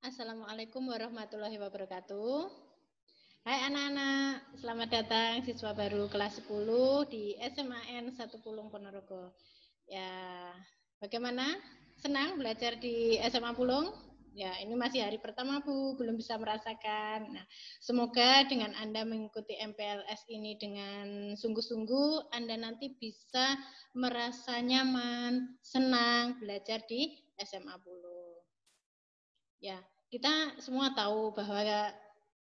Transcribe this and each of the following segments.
Assalamualaikum warahmatullahi wabarakatuh. Hai anak-anak, selamat datang siswa baru kelas 10 di SMAN 1 Pulung Ponorogo. Ya, bagaimana? Senang belajar di SMA Pulung? Ya, ini masih hari pertama Bu, belum bisa merasakan. Nah, semoga dengan Anda mengikuti MPLS ini dengan sungguh-sungguh, Anda nanti bisa merasa nyaman, senang belajar di SMA Pulung. Ya, kita semua tahu bahwa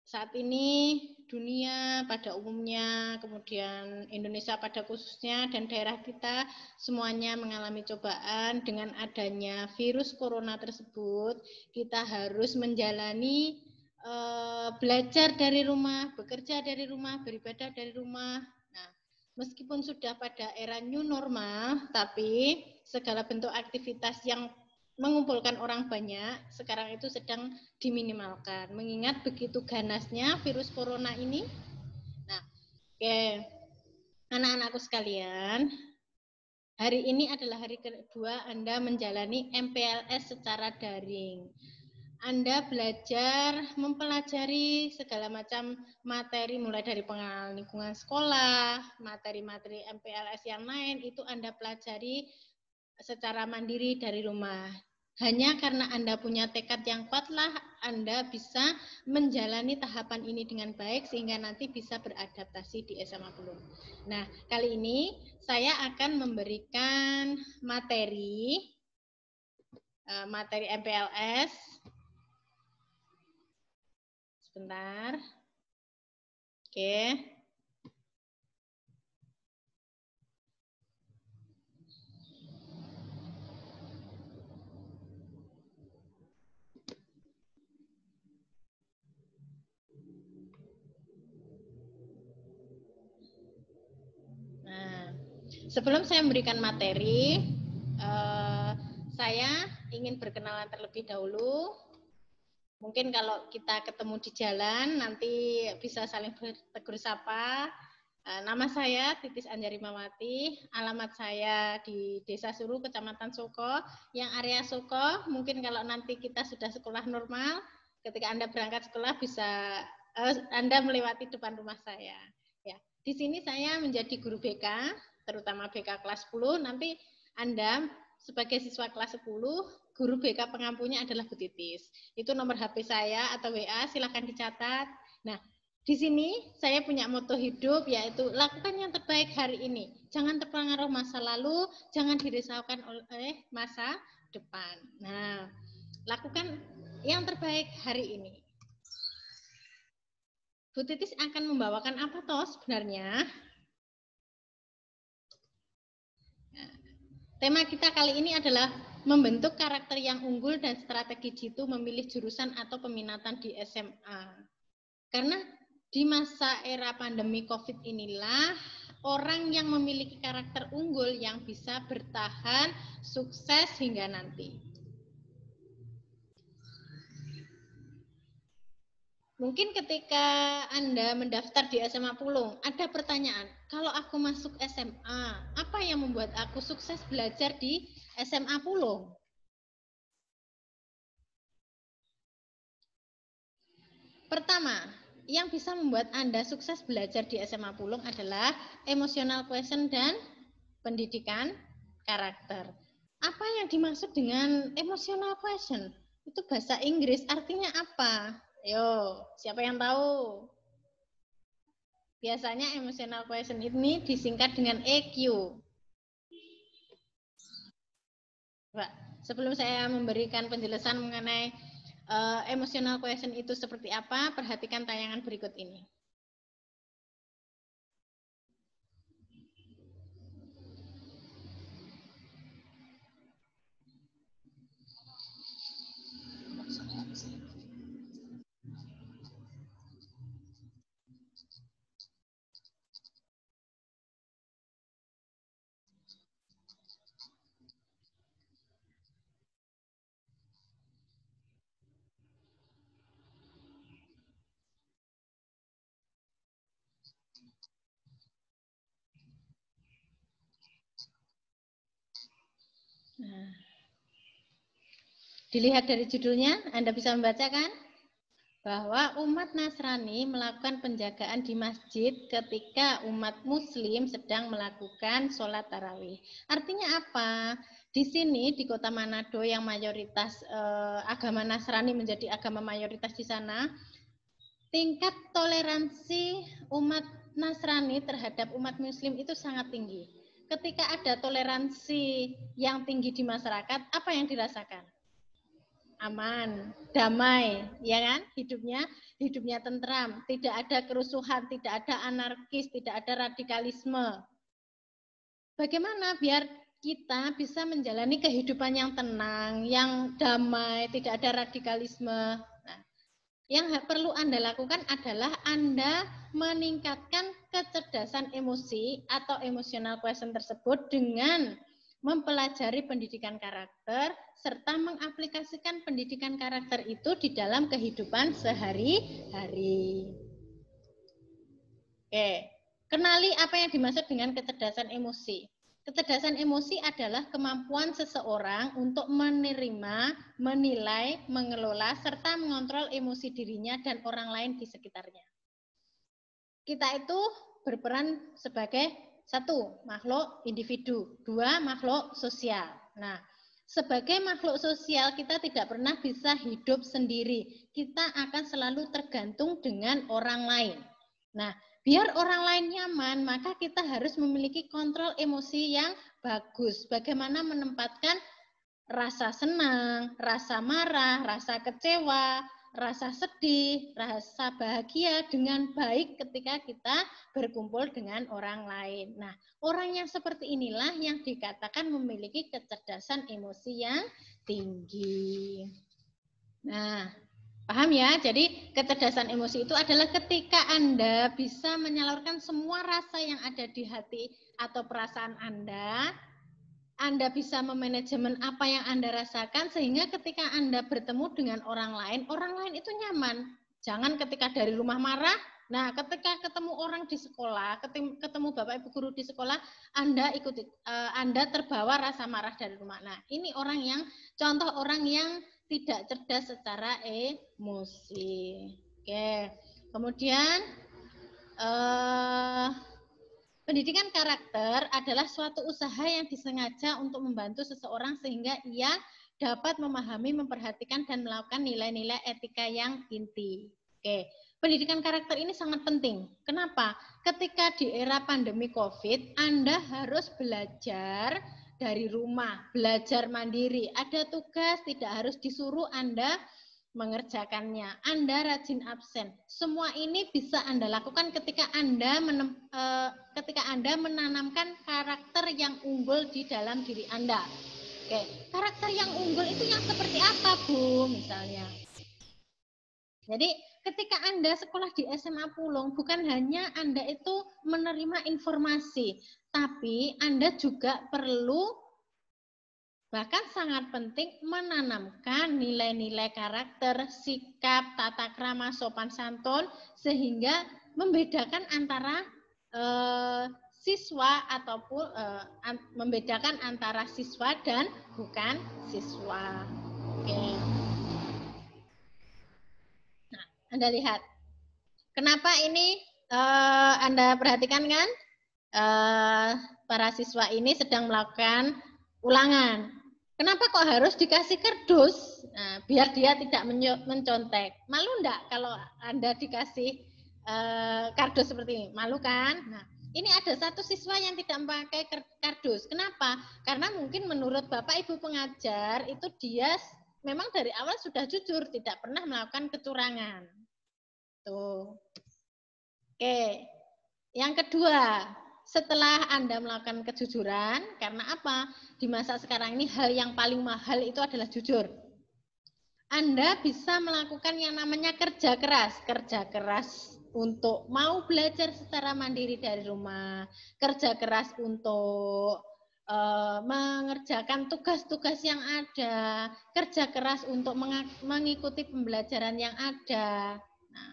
saat ini dunia pada umumnya, kemudian Indonesia pada khususnya dan daerah kita semuanya mengalami cobaan dengan adanya virus corona tersebut. Kita harus menjalani belajar dari rumah, bekerja dari rumah, beribadah dari rumah. Nah, meskipun sudah pada era new normal, tapi segala bentuk aktivitas yang mengumpulkan orang banyak sekarang itu sedang diminimalkan mengingat begitu ganasnya virus corona ini. Nah, oke, anak-anakku sekalian, hari ini adalah hari kedua Anda menjalani MPLS secara daring. Anda belajar mempelajari segala macam materi mulai dari pengenalan lingkungan sekolah, materi-materi MPLS yang lain itu Anda pelajari secara mandiri dari rumah. Hanya karena Anda punya tekad yang kuatlah Anda bisa menjalani tahapan ini dengan baik sehingga nanti bisa beradaptasi di SMA Pulung. Nah, kali ini saya akan memberikan materi MPLS. Sebentar. Oke. Nah, sebelum saya memberikan materi, saya ingin berkenalan terlebih dahulu. Mungkin kalau kita ketemu di jalan, nanti bisa saling bertegur sapa. Nama saya Titis Anjari Mawati, alamat saya di Desa Suru, Kecamatan Soko, yang area Soko. Mungkin kalau nanti kita sudah sekolah normal, ketika Anda berangkat sekolah bisa Anda melewati depan rumah saya. Ya, di sini saya menjadi guru BK, terutama BK kelas 10. Nanti Anda sebagai siswa kelas 10, guru BK pengampunya adalah Bu Titis. Itu nomor HP saya atau WA, silahkan dicatat. Nah, di sini saya punya moto hidup yaitu lakukan yang terbaik hari ini. Jangan terpengaruh masa lalu, jangan dirisaukan oleh masa depan. Nah, lakukan yang terbaik hari ini. Bu Titis akan membawakan apa toh sebenarnya? Nah, tema kita kali ini adalah membentuk karakter yang unggul dan strategi jitu memilih jurusan atau peminatan di SMA. Karena di masa era pandemi COVID inilah orang yang memiliki karakter unggul yang bisa bertahan sukses hingga nanti. Mungkin ketika Anda mendaftar di SMA Pulung, ada pertanyaan, kalau aku masuk SMA, apa yang membuat aku sukses belajar di SMA Pulung? Pertama, yang bisa membuat Anda sukses belajar di SMA Pulung adalah emotional quotient dan pendidikan karakter. Apa yang dimaksud dengan emotional quotient? Itu bahasa Inggris, artinya apa? Yo, siapa yang tahu? Biasanya emotional quotient ini disingkat dengan EQ. Pak, sebelum saya memberikan penjelasan mengenai emotional quotient itu seperti apa, perhatikan tayangan berikut ini. Nah, Dilihat dari judulnya, Anda bisa membacakan bahwa umat Nasrani melakukan penjagaan di masjid ketika umat Muslim sedang melakukan sholat tarawih. Artinya apa? Di sini di kota Manado yang mayoritas agama Nasrani menjadi agama mayoritas di sana, tingkat toleransi umat Nasrani terhadap umat Muslim itu sangat tinggi. Ketika ada toleransi yang tinggi di masyarakat, apa yang dirasakan? Aman, damai, ya kan? Hidupnya tentram, tidak ada kerusuhan, tidak ada anarkis, tidak ada radikalisme. Bagaimana biar kita bisa menjalani kehidupan yang tenang, yang damai, tidak ada radikalisme? Nah, yang perlu Anda lakukan adalah Anda meningkatkan kecerdasan emosi atau emotional quotient tersebut dengan mempelajari pendidikan karakter serta mengaplikasikan pendidikan karakter itu di dalam kehidupan sehari-hari. Oke, kenali apa yang dimaksud dengan kecerdasan emosi. Kecerdasan emosi adalah kemampuan seseorang untuk menerima, menilai, mengelola, serta mengontrol emosi dirinya dan orang lain di sekitarnya. Kita itu berperan sebagai satu, makhluk individu, dua, makhluk sosial. Nah, sebagai makhluk sosial kita tidak pernah bisa hidup sendiri. Kita akan selalu tergantung dengan orang lain. Nah, biar orang lain nyaman, maka kita harus memiliki kontrol emosi yang bagus. Bagaimana menempatkan rasa senang, rasa marah, rasa kecewa, rasa sedih, rasa bahagia dengan baik ketika kita berkumpul dengan orang lain. Nah, orang yang seperti inilah yang dikatakan memiliki kecerdasan emosi yang tinggi. Nah, paham ya? Jadi kecerdasan emosi itu adalah ketika Anda bisa menyalurkan semua rasa yang ada di hati atau perasaan Anda bisa memanajemen apa yang Anda rasakan sehingga ketika Anda bertemu dengan orang lain itu nyaman. Jangan ketika dari rumah marah, nah ketika ketemu orang di sekolah, ketemu Bapak Ibu guru di sekolah, Anda terbawa rasa marah dari rumah. Nah, ini contoh orang yang tidak cerdas secara emosi. Oke. Kemudian pendidikan karakter adalah suatu usaha yang disengaja untuk membantu seseorang sehingga ia dapat memahami, memperhatikan, dan melakukan nilai-nilai etika yang inti. Oke, pendidikan karakter ini sangat penting. Kenapa? Ketika di era pandemi COVID, Anda harus belajar dari rumah, belajar mandiri. Ada tugas, tidak harus disuruh Anda mengerjakannya. Anda rajin absen. Semua ini bisa Anda lakukan ketika Anda menanamkan karakter yang unggul di dalam diri Anda. Oke, karakter yang unggul itu yang seperti apa, Bu? Misalnya. Jadi, ketika Anda sekolah di SMA Pulung, bukan hanya Anda itu menerima informasi, tapi Anda juga perlu bahkan sangat penting menanamkan nilai-nilai karakter, sikap, tata krama, sopan santun sehingga membedakan antara siswa ataupun membedakan antara siswa dan bukan siswa. Oke. Nah, Anda lihat. Kenapa ini Anda perhatikan kan? Para siswa ini sedang melakukan ulangan. Kenapa kok harus dikasih kardus? Nah, biar dia tidak mencontek. Malu enggak kalau Anda dikasih kardus seperti ini? Malu kan? Nah, ini ada satu siswa yang tidak memakai kardus. Kenapa? Karena mungkin menurut Bapak Ibu pengajar itu dia memang dari awal sudah jujur, tidak pernah melakukan kecurangan. Tuh. Oke. Yang kedua, setelah Anda melakukan kejujuran, karena apa? Di masa sekarang ini hal yang paling mahal itu adalah jujur. Anda bisa melakukan yang namanya kerja keras. Kerja keras untuk mau belajar secara mandiri dari rumah. Kerja keras untuk mengerjakan tugas-tugas yang ada. Kerja keras untuk mengikuti pembelajaran yang ada. Nah,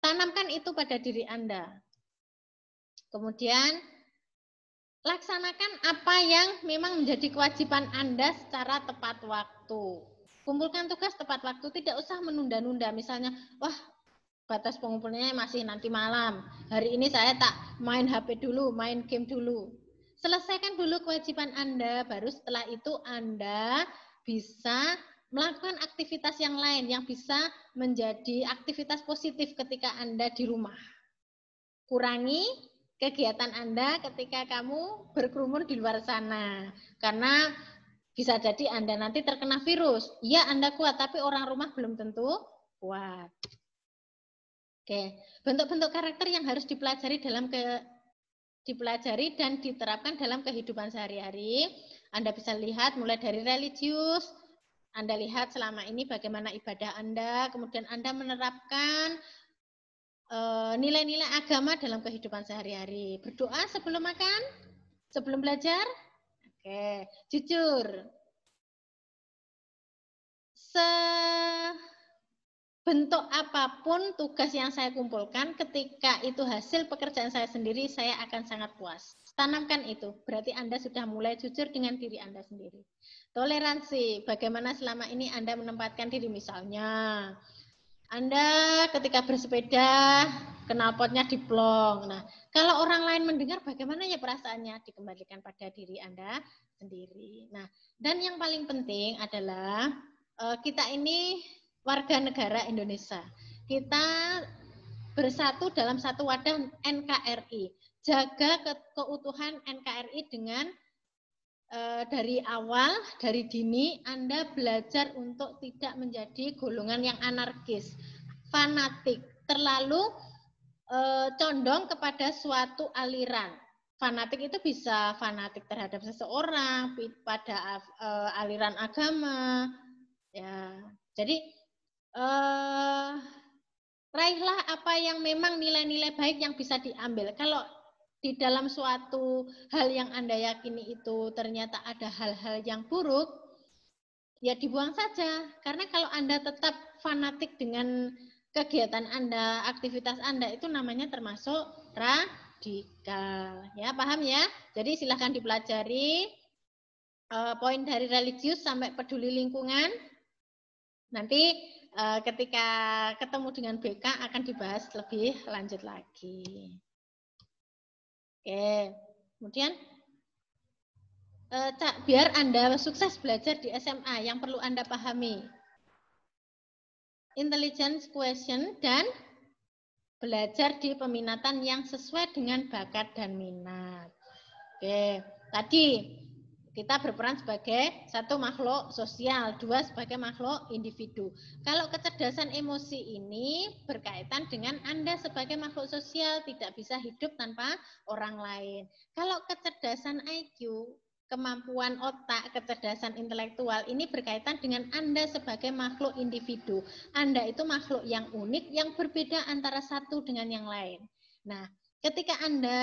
tanamkan itu pada diri Anda. Kemudian, laksanakan apa yang memang menjadi kewajiban Anda secara tepat waktu. Kumpulkan tugas tepat waktu, tidak usah menunda-nunda. Misalnya, wah batas pengumpulannya masih nanti malam. Hari ini saya tak main HP dulu, main game dulu. Selesaikan dulu kewajiban Anda, baru setelah itu Anda bisa melakukan aktivitas yang lain yang bisa menjadi aktivitas positif ketika Anda di rumah. Kurangi kegiatan Anda ketika kamu berkerumun di luar sana. Karena bisa jadi Anda nanti terkena virus. Iya, Anda kuat, tapi orang rumah belum tentu kuat. Oke, bentuk-bentuk karakter yang harus dipelajari dan diterapkan dalam kehidupan sehari-hari. Anda bisa lihat mulai dari religius, Anda lihat selama ini bagaimana ibadah Anda, kemudian Anda menerapkan nilai-nilai agama dalam kehidupan sehari-hari. Berdoa sebelum makan, sebelum belajar. Oke, jujur. Bentuk apapun tugas yang saya kumpulkan, ketika itu hasil pekerjaan saya sendiri, saya akan sangat puas. Tanamkan itu, berarti Anda sudah mulai jujur dengan diri Anda sendiri. Toleransi, bagaimana selama ini Anda menempatkan diri, misalnya Anda ketika bersepeda, knalpotnya diplong. Nah, kalau orang lain mendengar, bagaimana ya perasaannya? Dikembalikan pada diri Anda sendiri. Nah, dan yang paling penting adalah kita ini warga negara Indonesia. Kita bersatu dalam satu wadah NKRI. Jaga keutuhan NKRI dengan dari awal, dari dini, Anda belajar untuk tidak menjadi golongan yang anarkis, fanatik, terlalu condong kepada suatu aliran. Fanatik itu bisa fanatik terhadap seseorang, pada aliran agama. Ya, jadi raihlah apa yang memang nilai-nilai baik yang bisa diambil. Kalau di dalam suatu hal yang Anda yakini itu ternyata ada hal-hal yang buruk, ya dibuang saja. Karena kalau Anda tetap fanatik dengan kegiatan Anda, aktivitas Anda, itu namanya termasuk radikal. Ya, paham ya? Jadi silahkan dipelajari poin dari religius sampai peduli lingkungan. Nanti ketika ketemu dengan BK akan dibahas lebih lanjut lagi. Oke, kemudian biar Anda sukses belajar di SMA, yang perlu Anda pahami. Intelligence question dan belajar di peminatan yang sesuai dengan bakat dan minat. Oke, tadi kita berperan sebagai satu makhluk sosial, dua sebagai makhluk individu. Kalau kecerdasan emosi ini berkaitan dengan Anda sebagai makhluk sosial, tidak bisa hidup tanpa orang lain. Kalau kecerdasan IQ, kemampuan otak, kecerdasan intelektual, ini berkaitan dengan Anda sebagai makhluk individu. Anda itu makhluk yang unik, yang berbeda antara satu dengan yang lain. Nah, ketika Anda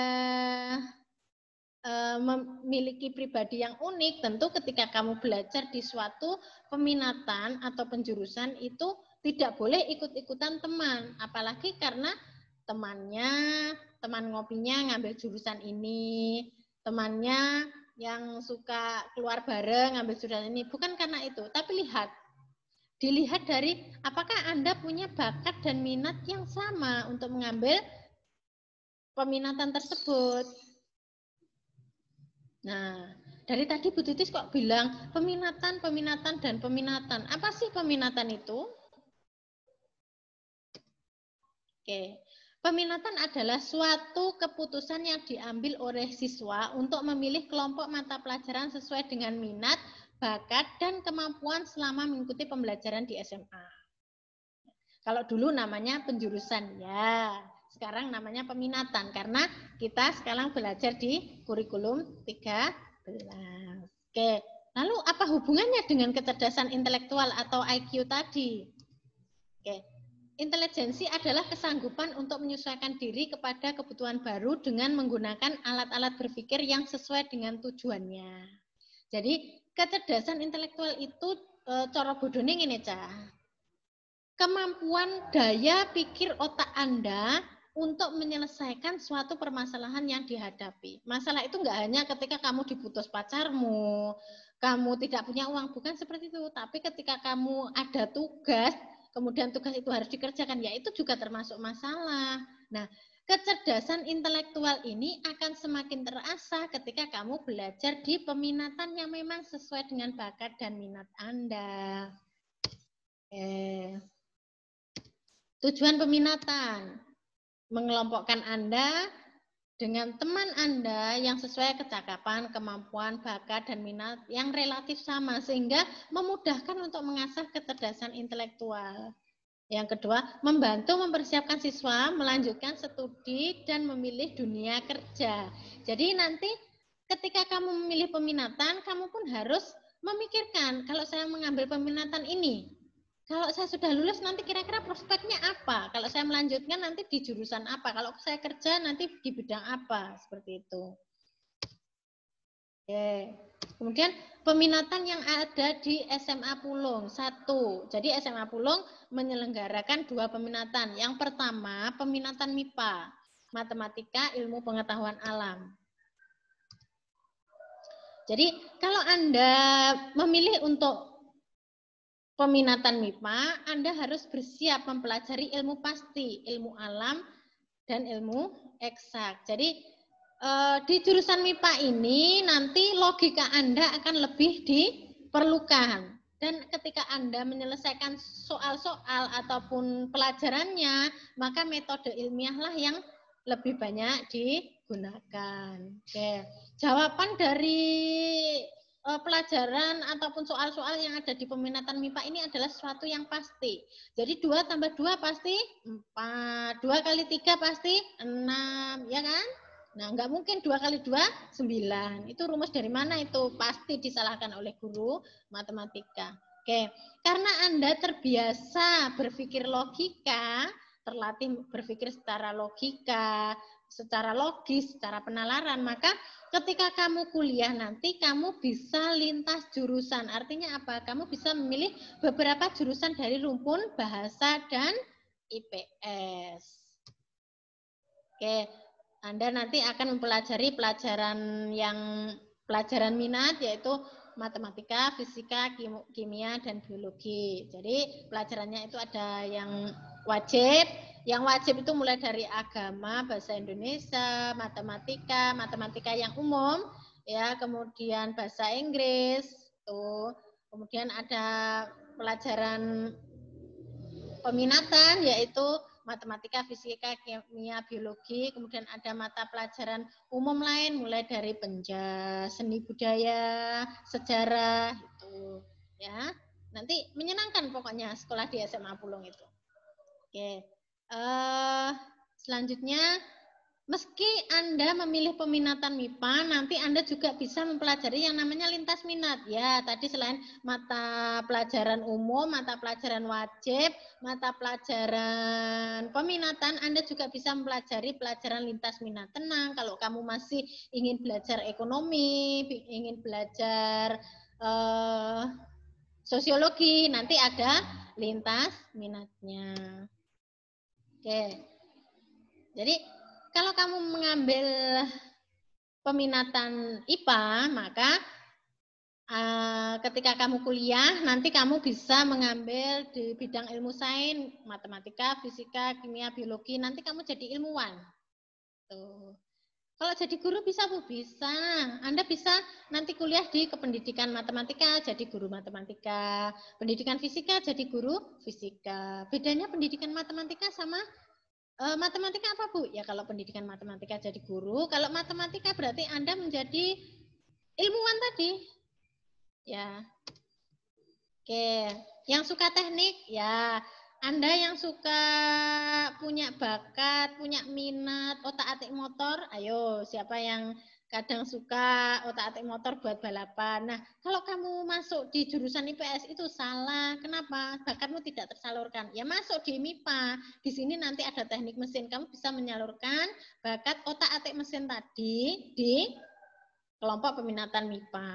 memiliki pribadi yang unik, tentu ketika kamu belajar di suatu peminatan atau penjurusan itu tidak boleh ikut-ikutan teman, apalagi karena teman ngopinya ngambil jurusan ini, temannya yang suka keluar bareng ngambil jurusan ini, bukan karena itu, tapi dilihat dari apakah Anda punya bakat dan minat yang sama untuk mengambil peminatan tersebut. Nah, dari tadi Bu Titis kok bilang peminatan. Apa sih peminatan itu? Oke, peminatan adalah suatu keputusan yang diambil oleh siswa untuk memilih kelompok mata pelajaran sesuai dengan minat, bakat, dan kemampuan selama mengikuti pembelajaran di SMA. Kalau dulu namanya penjurusan, ya. Sekarang namanya peminatan karena kita sekarang belajar di kurikulum 13. Oke, lalu apa hubungannya dengan kecerdasan intelektual atau IQ tadi? Oke, intelijensi adalah kesanggupan untuk menyesuaikan diri kepada kebutuhan baru dengan menggunakan alat-alat berpikir yang sesuai dengan tujuannya. Jadi kecerdasan intelektual itu cara bodone ngene, Cah. Kemampuan daya pikir otak Anda untuk menyelesaikan suatu permasalahan yang dihadapi. Masalah itu nggak hanya ketika kamu diputus pacarmu, kamu tidak punya uang, bukan seperti itu. Tapi ketika kamu ada tugas, kemudian tugas itu harus dikerjakan, ya itu juga termasuk masalah. Nah, kecerdasan intelektual ini akan semakin terasah ketika kamu belajar di peminatan yang memang sesuai dengan bakat dan minat Anda. Tujuan peminatan, mengelompokkan Anda dengan teman Anda yang sesuai kecakapan, kemampuan, bakat, dan minat yang relatif sama, sehingga memudahkan untuk mengasah kecerdasan intelektual. Yang kedua, membantu mempersiapkan siswa melanjutkan studi dan memilih dunia kerja. Jadi nanti ketika kamu memilih peminatan, kamu pun harus memikirkan, kalau saya mengambil peminatan ini, kalau saya sudah lulus nanti kira-kira prospeknya apa? Kalau saya melanjutkan nanti di jurusan apa? Kalau saya kerja nanti di bidang apa? Seperti itu. Oke. Kemudian peminatan yang ada di SMA Pulung 1. Jadi SMA Pulung menyelenggarakan 2 peminatan. Yang pertama peminatan MIPA, matematika, ilmu pengetahuan alam. Jadi kalau Anda memilih untuk peminatan MIPA, Anda harus bersiap mempelajari ilmu pasti, ilmu alam, dan ilmu eksak. Jadi di jurusan MIPA ini nanti logika Anda akan lebih diperlukan. Dan ketika Anda menyelesaikan soal-soal ataupun pelajarannya, maka metode ilmiahlah yang lebih banyak digunakan. Oke. Jawaban dari pelajaran ataupun soal-soal yang ada di peminatan MIPA ini adalah sesuatu yang pasti. Jadi 2 tambah 2 pasti 4, 2 kali 3 pasti 6, ya kan? Nah, nggak mungkin 2 kali 2, 9. Itu rumus dari mana itu? Pasti disalahkan oleh guru matematika. Oke, karena Anda terbiasa berpikir logika, terlatih berpikir secara logika, secara logis, secara penalaran, maka ketika kamu kuliah nanti kamu bisa lintas jurusan. Artinya apa? Kamu bisa memilih beberapa jurusan dari rumpun bahasa dan IPS. Oke, Anda nanti akan mempelajari pelajaran minat, yaitu matematika, fisika, kimia, dan biologi. Jadi pelajarannya itu ada yang wajib. Yang wajib itu mulai dari agama, bahasa Indonesia, matematika yang umum, ya, kemudian bahasa Inggris, tuh. Kemudian ada pelajaran peminatan, yaitu matematika, fisika, kimia, biologi. Kemudian ada mata pelajaran umum lain, mulai dari penjas, seni budaya, sejarah, itu, ya. Nanti menyenangkan pokoknya sekolah di SMA Pulung itu. Oke. Selanjutnya, meski Anda memilih peminatan MIPA, nanti Anda juga bisa mempelajari yang namanya lintas minat. Ya, tadi selain mata pelajaran umum, mata pelajaran wajib, mata pelajaran peminatan, Anda juga bisa mempelajari pelajaran lintas minat. Tenang, kalau kamu masih ingin belajar ekonomi, ingin belajar sosiologi, nanti ada lintas minatnya. Oke. Jadi kalau kamu mengambil peminatan IPA, maka ketika kamu kuliah, nanti kamu bisa mengambil di bidang ilmu sains, matematika, fisika, kimia, biologi, nanti kamu jadi ilmuwan. Tuh. Kalau jadi guru bisa, Bu? Bisa. Anda bisa nanti kuliah di kependidikan matematika, jadi guru matematika. Pendidikan fisika, jadi guru fisika. Bedanya pendidikan matematika sama matematika apa, Bu? Ya kalau pendidikan matematika jadi guru, kalau matematika berarti Anda menjadi ilmuwan tadi. Ya. Oke, yang suka teknik, ya Anda yang suka punya bakat, punya minat, otak-atik motor, ayo siapa yang kadang suka otak-atik motor buat balapan. Nah, kalau kamu masuk di jurusan IPS itu salah. Kenapa? Bakatmu tidak tersalurkan. Ya masuk di MIPA. Di sini nanti ada teknik mesin. Kamu bisa menyalurkan bakat otak-atik mesin tadi di kelompok peminatan MIPA.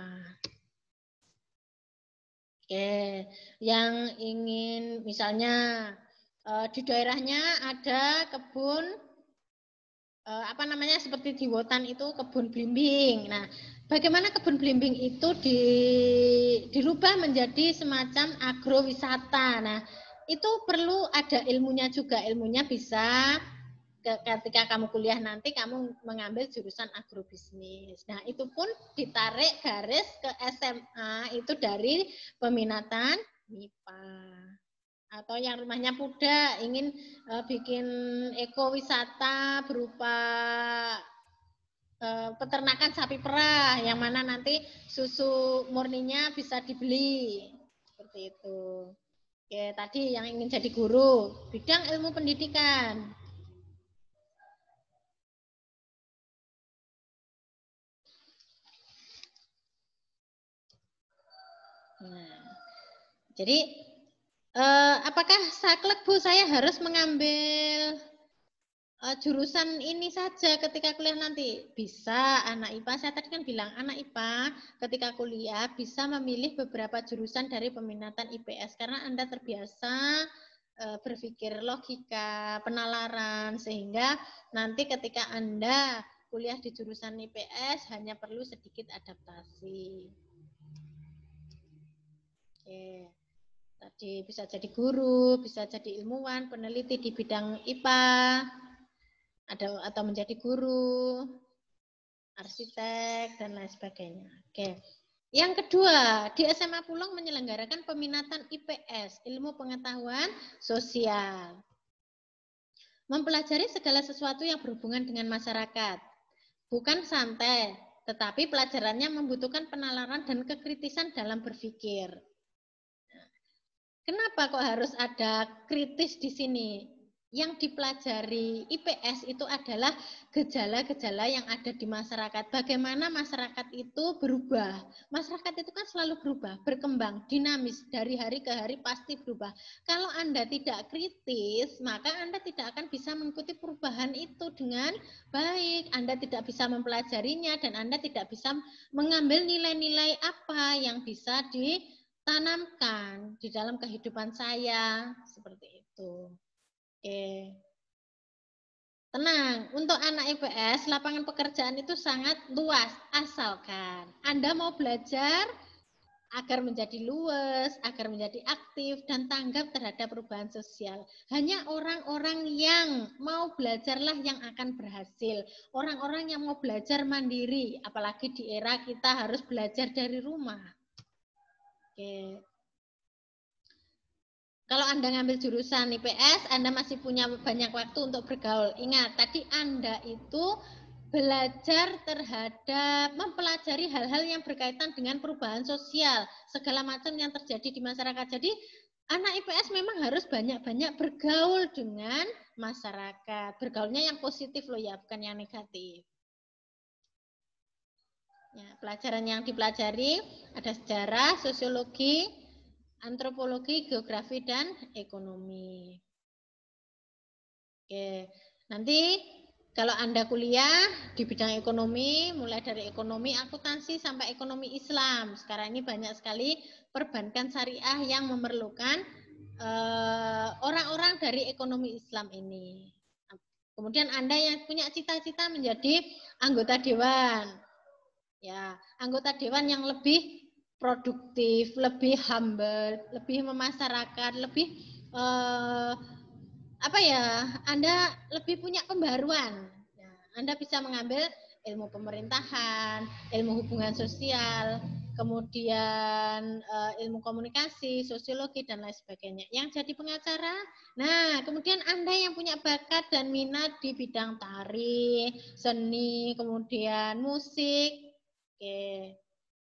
Oke, yang ingin misalnya di daerahnya ada kebun apa namanya seperti di Wotan itu kebun belimbing. Nah, bagaimana kebun belimbing itu dirubah menjadi semacam agrowisata. Nah, itu perlu ada ilmunya juga. Ilmunya bisa ketika kamu kuliah nanti kamu mengambil jurusan agrobisnis. Nah, itu pun ditarik garis ke SMA itu dari peminatan MIPA. Atau yang rumahnya Puda ingin bikin ekowisata berupa peternakan sapi perah yang mana nanti susu murninya bisa dibeli seperti itu. Oke, tadi yang ingin jadi guru bidang ilmu pendidikan. Nah, jadi apakah saklek Bu saya harus mengambil jurusan ini saja ketika kuliah nanti? Bisa, anak IPA. Saya tadi kan bilang anak IPA ketika kuliah bisa memilih beberapa jurusan dari peminatan IPS karena Anda terbiasa berpikir logika, penalaran, sehingga nanti ketika Anda kuliah di jurusan IPS hanya perlu sedikit adaptasi. Oke. Tadi bisa jadi guru, bisa jadi ilmuwan, peneliti di bidang IPA, atau menjadi guru, arsitek, dan lain sebagainya. Oke. Yang kedua, di SMA Pulong menyelenggarakan peminatan IPS, ilmu pengetahuan sosial. Mempelajari segala sesuatu yang berhubungan dengan masyarakat. Bukan santai, tetapi pelajarannya membutuhkan penalaran dan kekritisan dalam berpikir. Kenapa kok harus ada kritis di sini? Yang dipelajari IPS itu adalah gejala-gejala yang ada di masyarakat. Bagaimana masyarakat itu berubah. Masyarakat itu kan selalu berubah, berkembang, dinamis. Dari hari ke hari pasti berubah. Kalau Anda tidak kritis, maka Anda tidak akan bisa mengikuti perubahan itu dengan baik. Anda tidak bisa mempelajarinya dan Anda tidak bisa mengambil nilai-nilai apa yang bisa ditanamkan di dalam kehidupan saya. Seperti itu. Oke. Tenang, untuk anak IPS, lapangan pekerjaan itu sangat luas, asalkan Anda mau belajar agar menjadi luas, agar menjadi aktif, dan tanggap terhadap perubahan sosial. Hanya orang-orang yang mau belajarlah yang akan berhasil. Orang-orang yang mau belajar mandiri, apalagi di era kita harus belajar dari rumah. Oke. Kalau Anda ngambil jurusan IPS, Anda masih punya banyak waktu untuk bergaul. Ingat, tadi Anda itu belajar terhadap mempelajari hal-hal yang berkaitan dengan perubahan sosial, segala macam yang terjadi di masyarakat. Jadi, anak IPS memang harus banyak-banyak bergaul dengan masyarakat. Bergaulnya yang positif loh ya, bukan yang negatif. Ya, pelajaran yang dipelajari ada sejarah, sosiologi, antropologi, geografi, dan ekonomi. Oke, nanti kalau Anda kuliah di bidang ekonomi, mulai dari ekonomi akuntansi sampai ekonomi Islam. Sekarang ini banyak sekali perbankan syariah yang memerlukan orang-orang dari ekonomi Islam ini. Kemudian Anda yang punya cita-cita menjadi anggota dewan. Ya, anggota dewan yang lebih produktif, lebih humble, lebih memasyarakat, lebih apa ya, Anda lebih punya pembaruan. Nah, Anda bisa mengambil ilmu pemerintahan, ilmu hubungan sosial, kemudian ilmu komunikasi, sosiologi, dan lain sebagainya. Yang jadi pengacara, nah kemudian Anda yang punya bakat dan minat di bidang tari, seni, kemudian musik, oke.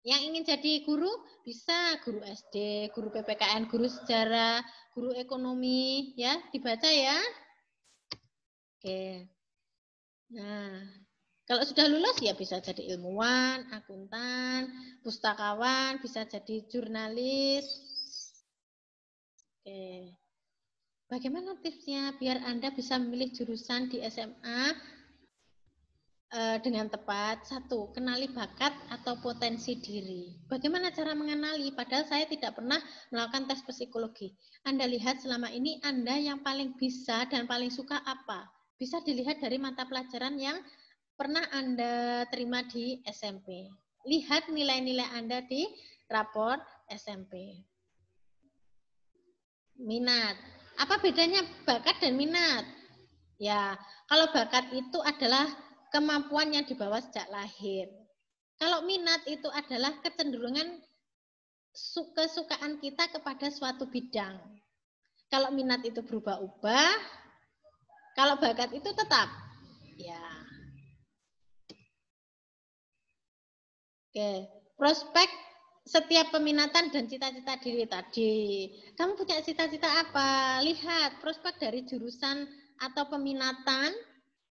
Yang ingin jadi guru, bisa guru SD, guru PPKN, guru sejarah, guru ekonomi, ya, dibaca ya. Oke. Nah, kalau sudah lulus ya bisa jadi ilmuwan, akuntan, pustakawan, bisa jadi jurnalis. Oke. Bagaimana tipsnya biar Anda bisa memilih jurusan di SMA dengan tepat? Satu, kenali bakat atau potensi diri. Bagaimana cara mengenali? Padahal saya tidak pernah melakukan tes psikologi. Anda lihat selama ini Anda yang paling bisa dan paling suka apa? Bisa dilihat dari mata pelajaran yang pernah Anda terima di SMP. Lihat nilai-nilai Anda di rapor SMP. Minat. Apa bedanya bakat dan minat? Ya, kalau bakat itu adalah kemampuan yang dibawa sejak lahir. Kalau minat itu adalah kecenderungan kesukaan kita kepada suatu bidang. Kalau minat itu berubah-ubah, kalau bakat itu tetap. Ya. Oke, prospek setiap peminatan dan cita-cita diri tadi. Kamu punya cita-cita apa? Lihat prospek dari jurusan atau peminatan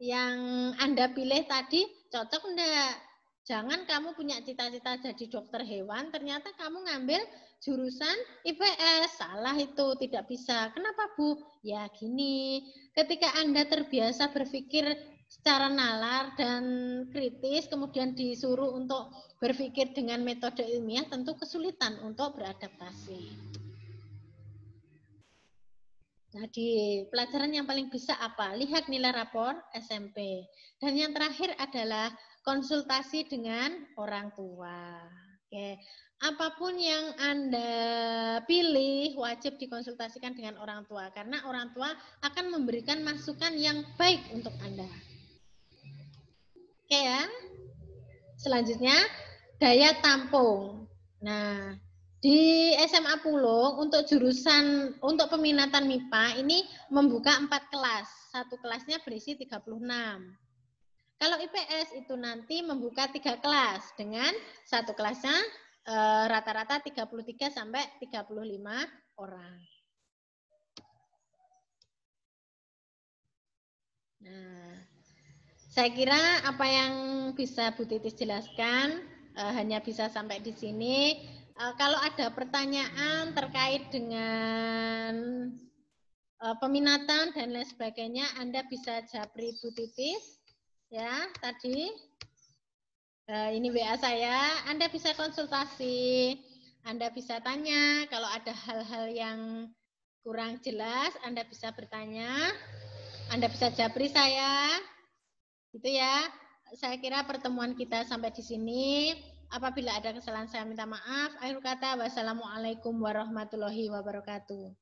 yang Anda pilih tadi cocok enggak? Jangan kamu punya cita-cita jadi dokter hewan, ternyata kamu ngambil jurusan IPS. Salah itu, tidak bisa. Kenapa, Bu? Ya gini, ketika Anda terbiasa berpikir secara nalar dan kritis, kemudian disuruh untuk berpikir dengan metode ilmiah, tentu kesulitan untuk beradaptasi. Nah, di pelajaran yang paling bisa apa? Lihat nilai rapor SMP. Dan yang terakhir adalah konsultasi dengan orang tua. Oke. Apapun yang Anda pilih wajib dikonsultasikan dengan orang tua karena orang tua akan memberikan masukan yang baik untuk Anda. Oke ya. Selanjutnya daya tampung. Nah, di SMA Pulung untuk jurusan untuk peminatan MIPA ini membuka 4 kelas. Satu kelasnya berisi 36. Kalau IPS itu nanti membuka 3 kelas dengan satu kelasnya rata-rata 33 sampai 35 orang. Nah, saya kira apa yang bisa Bu Titis jelaskan hanya bisa sampai di sini. Kalau ada pertanyaan terkait dengan peminatan dan lain sebagainya, Anda bisa japri Bu Titis. Ya, tadi ini WA saya. Anda bisa konsultasi, Anda bisa tanya. Kalau ada hal-hal yang kurang jelas, Anda bisa bertanya. Anda bisa japri saya. Gitu ya. Saya kira pertemuan kita sampai di sini. Apabila ada kesalahan saya minta maaf. Akhir kata, wassalamualaikum warahmatullahi wabarakatuh.